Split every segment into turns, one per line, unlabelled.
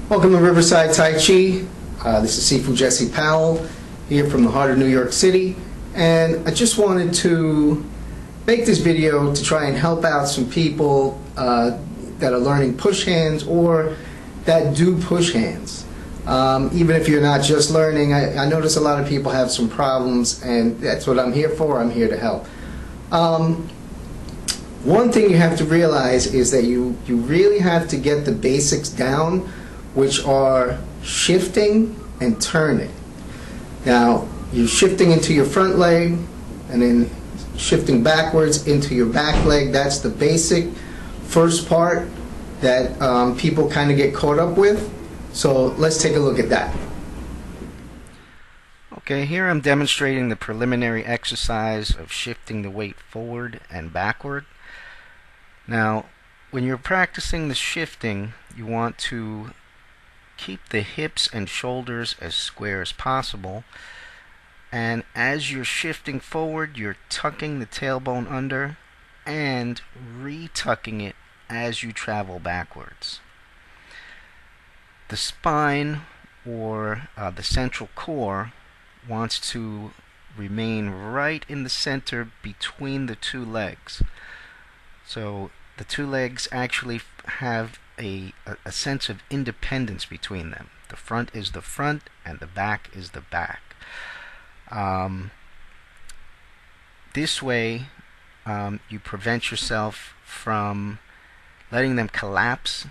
Welcome to Riverside Tai Chi. This is Sifu Jesse Powell here from the heart of New York City, and I just wanted to make this video to try and help out some people that are learning push hands or that do push hands. Even if you're not just learning, I notice a lot of people have some problems, and that's what I'm here for. I'm here to help. One thing you have to realize is that you really have to get the basics down, which are shifting and turning. Now, you're shifting into your front leg and then shifting backwards into your back leg. That's the basic first part that people kind of get caught up with. So let's take a look at that.
Okay, here I'm demonstrating the preliminary exercise of shifting the weight forward and backward. Now, when you're practicing the shifting, you want to keep the hips and shoulders as square as possible, and as you're shifting forward, you're tucking the tailbone under and re-tucking it as you travel backwards. The spine, or the central core, wants to remain right in the center between the two legs. So the two legs actually have a sense of independence between them. The front is the front and the back is the back. This way you prevent yourself from letting them collapse,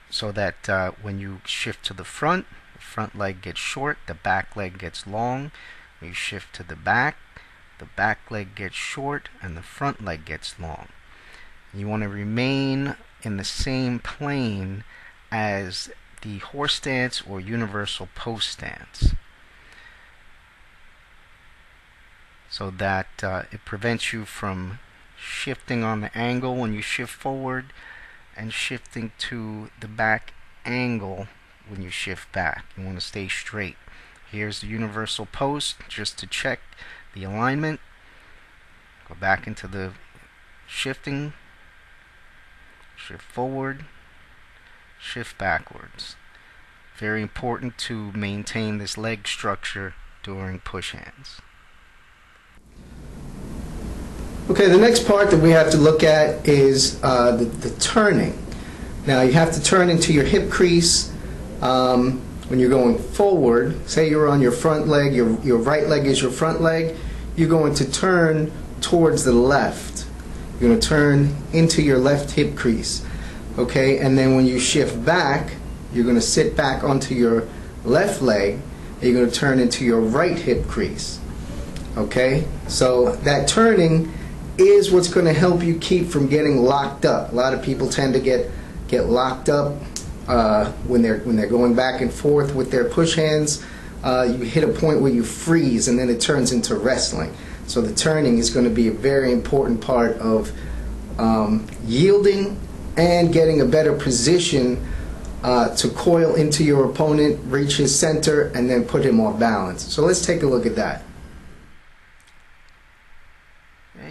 so that when you shift to the front leg gets short, the back leg gets long. When you shift to the back leg gets short and the front leg gets long. You want to remain in the same plane as the horse stance or universal post stance, so that it prevents you from shifting on the angle when you shift forward and shifting to the back angle when you shift back. You want to stay straight. Here's the universal post, just to check the alignment. Go back into the shifting, shift forward, shift backwards. Very important to maintain this leg structure during push hands.
Okay, the next part that we have to look at is the turning. Now, you have to turn into your hip crease when you're going forward. Say you're on your front leg, your right leg is your front leg, you're going to turn towards the left. You're going to turn into your left hip crease. Okay, and then when you shift back, you're going to sit back onto your left leg, and you're going to turn into your right hip crease. Okay, so that turning is what's going to help you keep from getting locked up. A lot of people tend to get locked up when they're going back and forth with their push hands. You hit a point where you freeze, and then it turns into wrestling. So the turning is going to be a very important part of yielding and getting a better position to coil into your opponent, reach his center, and then put him off balance. So let's take a look at that.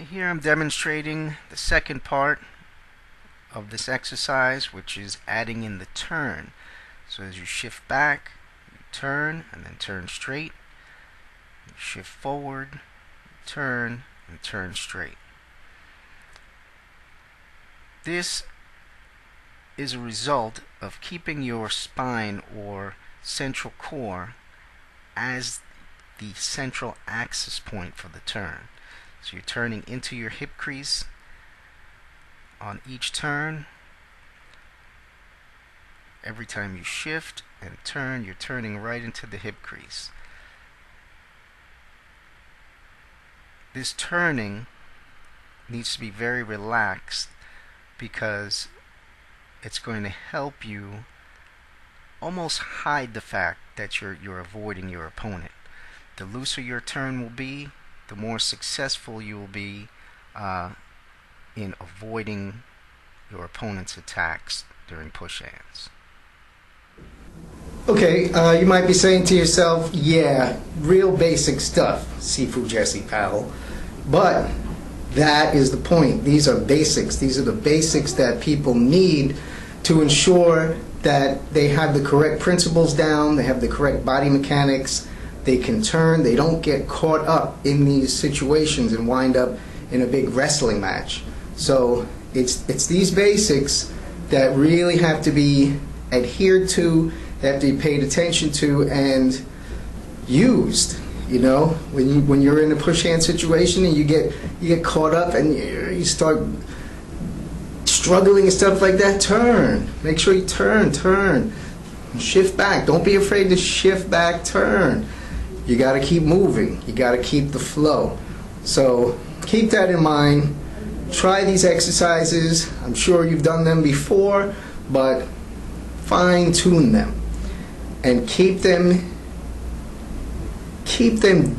Here I'm demonstrating the second part of this exercise, which is adding in the turn. So as you shift back, you turn and then turn straight. You shift forward, turn, and turn straight. This is a result of keeping your spine or central core as the central axis point for the turn. So you're turning into your hip crease on each turn. Every time you shift and turn, you're turning right into the hip crease. This turning needs to be very relaxed, because it's going to help you almost hide the fact that you're avoiding your opponent. The looser your turn will be, the more successful you will be in avoiding your opponent's attacks during push hands.
Okay, you might be saying to yourself, yeah, real basic stuff, Sifu Jesse Powell. But that is the point. These are basics. These are the basics that people need to ensure that they have the correct principles down, they have the correct body mechanics, they can turn, they don't get caught up in these situations and wind up in a big wrestling match. So it's these basics that really have to be adhered to, that have to be paid attention to and used. You know, when you're in a push hand situation and you get caught up and you start struggling and stuff like that, turn. Make sure you turn. Shift back. Don't be afraid to shift back, turn. You got to keep moving. You got to keep the flow. So keep that in mind. Try these exercises. I'm sure you've done them before, but fine-tune them and keep them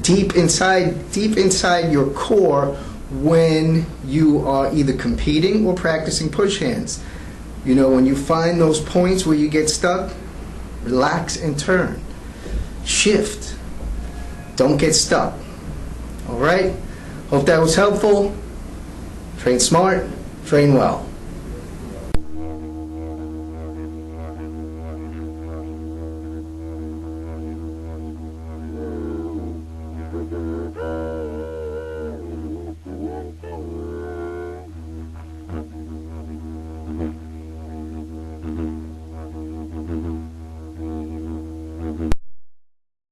deep inside your core when you are either competing or practicing push hands. You know, when you find those points where you get stuck, relax and turn. Shift. Don't get stuck. All right? Hope that was helpful. Train smart, train well.